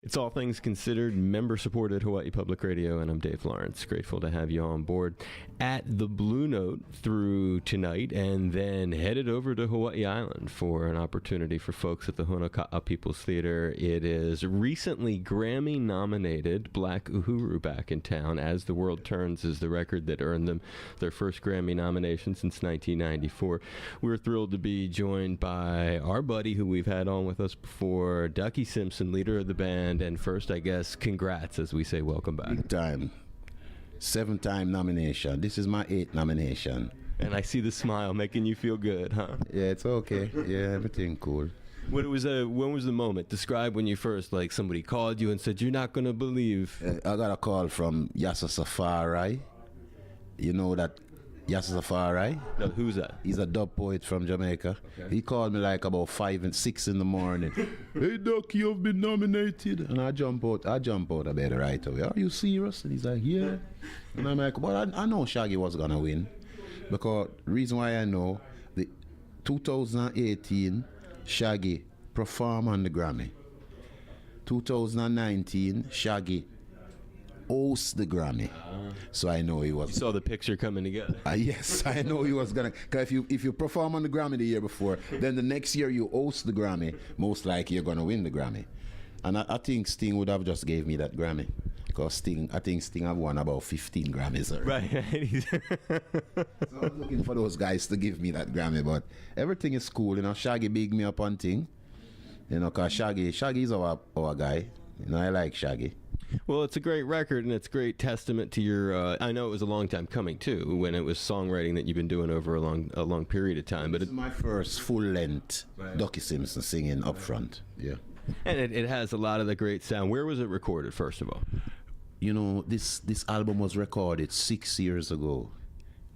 It's All Things Considered, member-supported Hawaii Public Radio, and I'm Dave Lawrence. Grateful to have you on board at the Blue Note through tonight, and then headed over to Hawaii Island for an opportunity for folks at the Honoka'a People's Theater. It is recently Grammy-nominated Black Uhuru back in town. As the World Turns is the record that earned them their first Grammy nomination since 1994. We're thrilled to be joined by our buddy who we've had on with us before, Duckie Simpson, leader of the band. And first, I guess, congrats, as we say, welcome back. Big time. 7-time nomination. This is my 8th nomination. And I see the smile making you feel good, huh? Yeah, it's okay. Yeah, everything cool. When was the moment? Describe when you first, like, somebody called you and said, "You're not going to believe." I got a call from Yasa Safari. You know that Yasa Safari? No, who's that? He's a dub poet from Jamaica. Okay. He called me like about 5 and 6 in the morning. "Hey, Doc, you've been nominated." And I jump out of bed right away. "Are you serious?" And he's like, "Yeah." And I'm like, "Well, I know Shaggy was going to win. Because reason why I know, the 2018, Shaggy performed on the Grammy. 2019, Shaggy hosts the Grammy. So I know he was. You saw the picture coming together. Yes, I know he was gonna. Cause if you perform on the Grammy the year before, then the next year you host the Grammy, most likely you're gonna win the Grammy. And I think Sting would have just gave me that Grammy, because I think Sting have won about 15 Grammys already. Right. So I was looking for those guys to give me that Grammy, but everything is cool. You know, Shaggy big me up on thing. You know, cause Shaggy is our guy. You know, I like Shaggy. Well, it's a great record, and it's a great testament to your. I know it was a long time coming too, when it was songwriting that you've been doing over a long period of time. But it's my first full length Duckie Simpson singing up front. Yeah, and it has a lot of the great sound. Where was it recorded, first of all? You know, this album was recorded 6 years ago,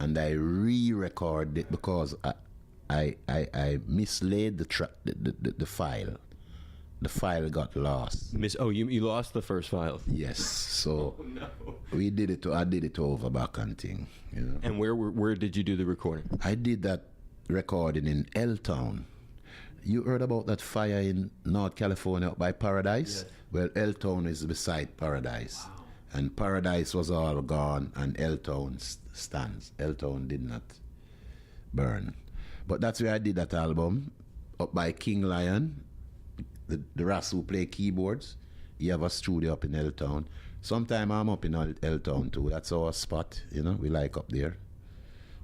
and I re-recorded it because I mislaid the file. The file got lost. You lost the first file? Yes. So no. I did it over back and thing. You know. And where did you do the recording? I did that recording in L-Town. You heard about that fire in North California by Paradise? Yes. Well, L-Town is beside Paradise. Wow. And Paradise was all gone, and L-Town stands. L-Town did not burn. But that's where I did that album, up by King Lion. The Ras who play keyboards, he have a studio up in L-Town. Sometime I'm up in L-Town too. That's our spot, you know, we like up there.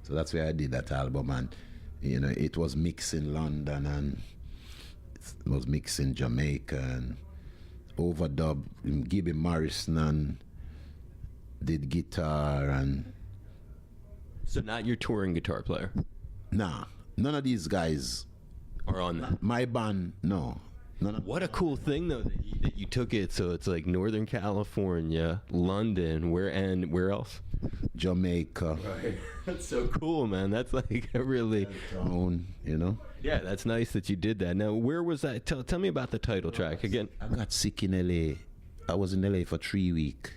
So that's where I did that album, and you know, it was mixed in London, and it was mixed in Jamaica, and overdub. Gibby Morrison did guitar, and so not your touring guitar player? Nah, none of these guys are on that. My band, no. What a cool thing, though, that you took it. So it's like Northern California, London, where else? Jamaica. Right. That's so cool, man. That's like a really own, you know. Yeah, that's nice that you did that. Now, where was that? Tell me about the title track again. I got sick in LA. I was in LA for 3 weeks,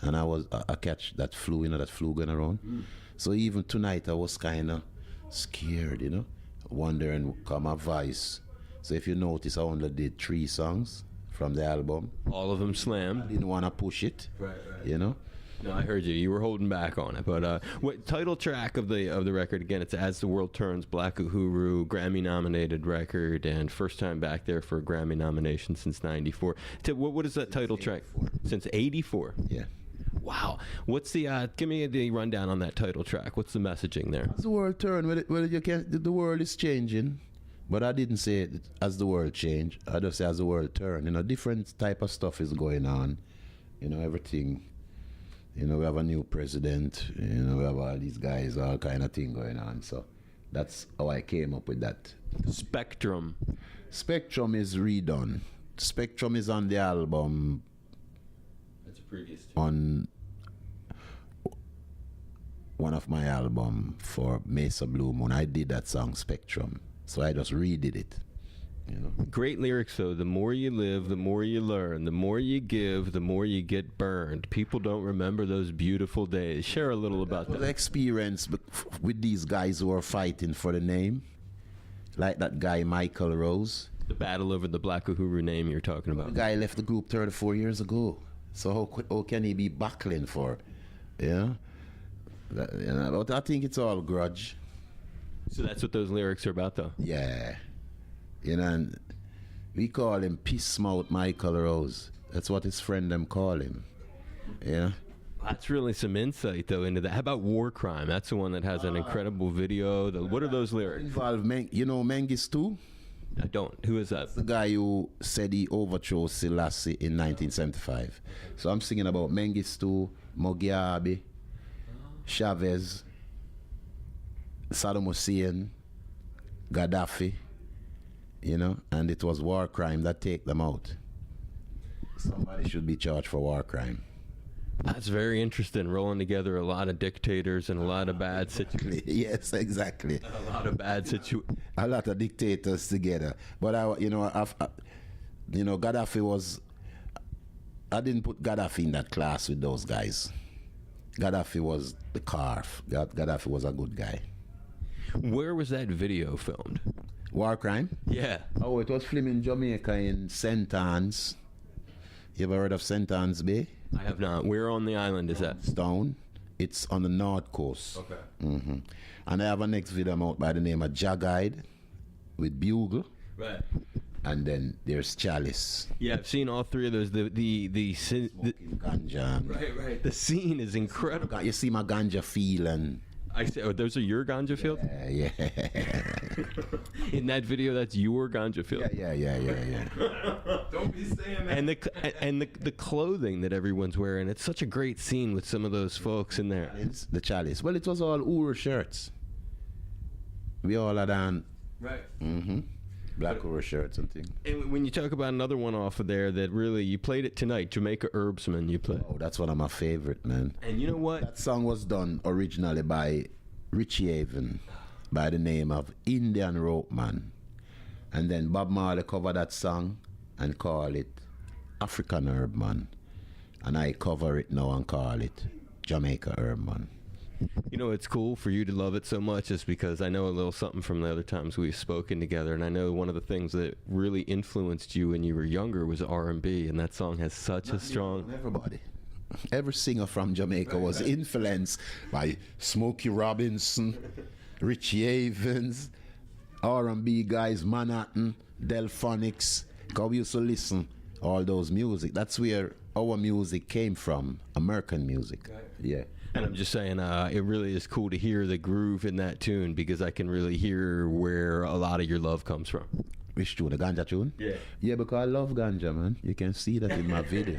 and I catch that flu, you know, that flu going around. So even tonight I was kind of scared, you know, wondering how my voice. So if you notice, I only did 3 songs from the album. All of them slammed. I didn't want to push it. Right. You know. No, I heard you. You were holding back on it. But what title track of the record? Again, it's "As the World Turns." Black Uhuru, Grammy-nominated record, and first time back there for a Grammy nomination since '94. What is that title track? Since '84. Yeah. Wow. What's the? Give me the rundown on that title track. What's the messaging there? As the world turns, well, you can't. The world is changing. But I didn't say it as the world changed. I just say as the world turned. You know, different type of stuff is going on. You know, everything. You know, we have a new president. You know, we have all these guys, all kind of thing going on. So that's how I came up with that. Spectrum. Spectrum is redone. Spectrum is on the album. That's a previous tune. On one of my album for Mesa Blue Moon, I did that song Spectrum. So I just redid it, you know. Great lyrics, though. The more you live, the more you learn. The more you give, the more you get burned. People don't remember those beautiful days. Share a little about that. The experience with these guys who are fighting for the name, like that guy Michael Rose. The battle over the Black Uhuru name you're talking The about. guy left the group 34 years ago. So how can he be buckling for? Yeah? But I think it's all grudge. So that's what those lyrics are about, though. Yeah. And we call him Peace Mouth Michael Rose. That's what his friend them call him. Yeah. That's really some insight, though, into that. How about War Crime? That's the one that has an incredible video. What are those lyrics? Involve Mengistu? I don't. Who is that? The guy who said he overthrew Selassie in 1975. So I'm singing about Mengistu, Mugabe, Chavez, Saddam Hussein, Gaddafi, and it was war crime that take them out. Somebody should be charged for war crime. That's very interesting. Rolling together a lot of dictators and a lot of bad situations. Yes, exactly. A lot of bad situations. A lot of dictators together. But Gaddafi was. I didn't put Gaddafi in that class with those guys. Gaddafi was the carf. Gaddafi was a good guy. Where was that video filmed? War crime? Yeah. Oh, it was filmed in Jamaica in St. Anne's. You ever heard of St. Anne's Bay? I have not. Where on the island is that? Stone. It's on the north coast. Okay. Mm-hmm. And I have a next video out by the name of Jagged with Bugle. Right. And then there's Chalice. Yeah, I've seen all three of those. The Ganja. right. The scene is incredible. You see my ganja feel and... I say, oh, those are your ganja fields? Yeah. In that video, that's your ganja field. Yeah. Don't be saying that. And the clothing that everyone's wearing. It's such a great scene with some of those folks in there. It's the Chalice. Well, it was all Uhuru shirts. We all had on. Right. Mm-hmm. Black Uhuru shirts and things. And when you talk about another one off of there that really, you played it tonight, Jamaica Herbsman, you played. Oh, that's one of my favorite, man. And you know what? That song was done originally by Richie Haven by the name of Indian Rope Man. And then Bob Marley covered that song and call it African Herb Man. And I cover it now and call it Jamaica Herb Man. You know, it's cool for you to love it so much is because I know a little something from the other times we've spoken together, and I know one of the things that really influenced you when you were younger was R&B, and that song has such a strong... Everybody. Every singer from Jamaica was influenced by Smokey Robinson, Richie Havens, R&B guys, Manhattan, Delphonics, because we used to listen all those music. That's where our music came from, American music. Yeah. And I'm just saying, it really is cool to hear the groove in that tune because I can really hear where a lot of your love comes from. Which tune? The ganja tune? Yeah. Yeah, because I love ganja, man. You can see that in my video.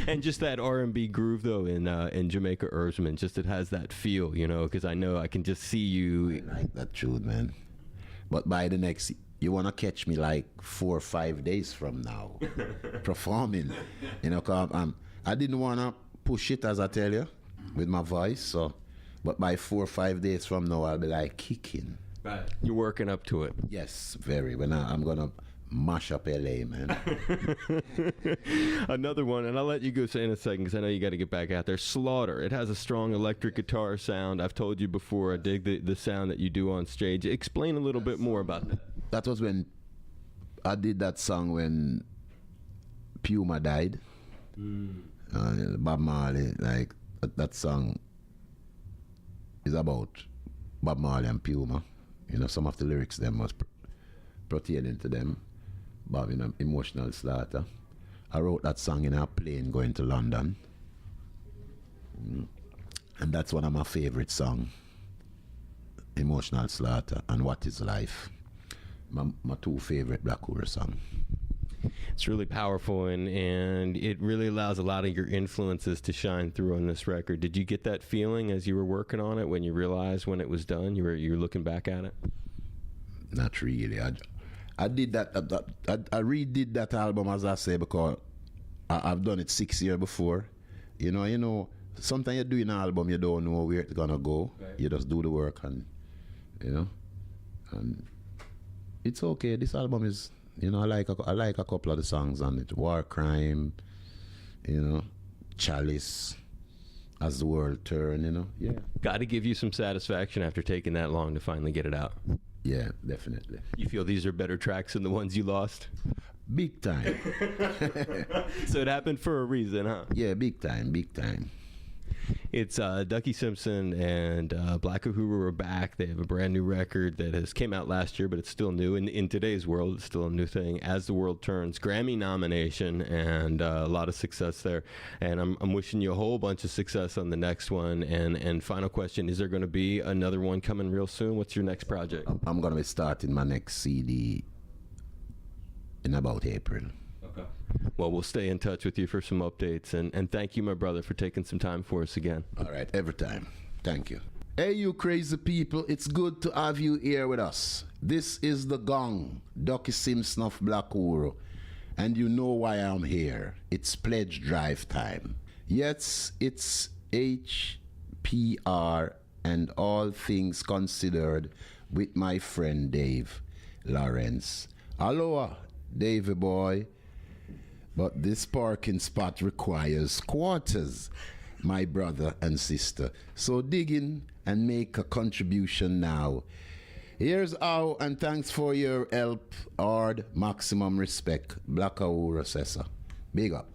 And just that R&B groove, though, in Jamaica Herbsman, just it has that feel, because I know I can just see you. I like that tune, man. But by the next, you want to catch me like 4 or 5 days from now, performing. Cause I didn't want to push it, as I tell you, with my voice. But by 4 or 5 days from now, I'll be like kicking. Right. You're working up to it. Yes, very. When I'm going to mash up LA, man. Another one, and I'll let you go say in a second because I know you got to get back out there. Slaughter. It has a strong electric guitar sound. I've told you before, I dig the sound that you do on stage. Explain a little bit more about that. That was when I did that song when Puma died. Bob Marley, like that song is about Bob Marley and Puma. Some of the lyrics them was pertaining to them. Bob in an emotional slaughter. I wrote that song in a plane going to London. And that's one of my favorite songs. Emotional Slaughter and What is Life. My two favorite Black Uhuru songs. It's really powerful, and it really allows a lot of your influences to shine through on this record. Did you get that feeling as you were working on it when you realized when it was done? You were looking back at it? Not really. I did that. I redid that album, as I say, because I've done it 6 years before. Sometimes you do an album, you don't know where it's gonna go. Right. You just do the work, and and it's okay. This album is. I like a couple of the songs on it. War Crime, Chalice, As the World Turn, Yeah. Got to give you some satisfaction after taking that long to finally get it out. Yeah, definitely. You feel these are better tracks than the ones you lost? Big time. So it happened for a reason, huh? Yeah, big time, big time. It's Duckie Simpson and Black Uhuru are back. They have a brand new record that has came out last year, but it's still new. In today's world, it's still a new thing. As the World Turns, Grammy nomination, and a lot of success there. And I'm wishing you a whole bunch of success on the next one. And final question, is there going to be another one coming real soon? What's your next project? I'm going to be starting my next CD in about April. Okay. Well, we'll stay in touch with you for some updates. And thank you, my brother, for taking some time for us again. All right, every time. Thank you. Hey, you crazy people, it's good to have you here with us. This is the Gong, Duckie Simpson of Black Uhuru. And you know why I'm here. It's pledge drive time. Yes, it's HPR and all things considered with my friend Dave Lawrence. Aloha, Davey boy. But this parking spot requires quarters, my brother and sister. So dig in and make a contribution now. Here's how, and thanks for your help. Hard, maximum respect. Black Uhuru Sessa. Big up.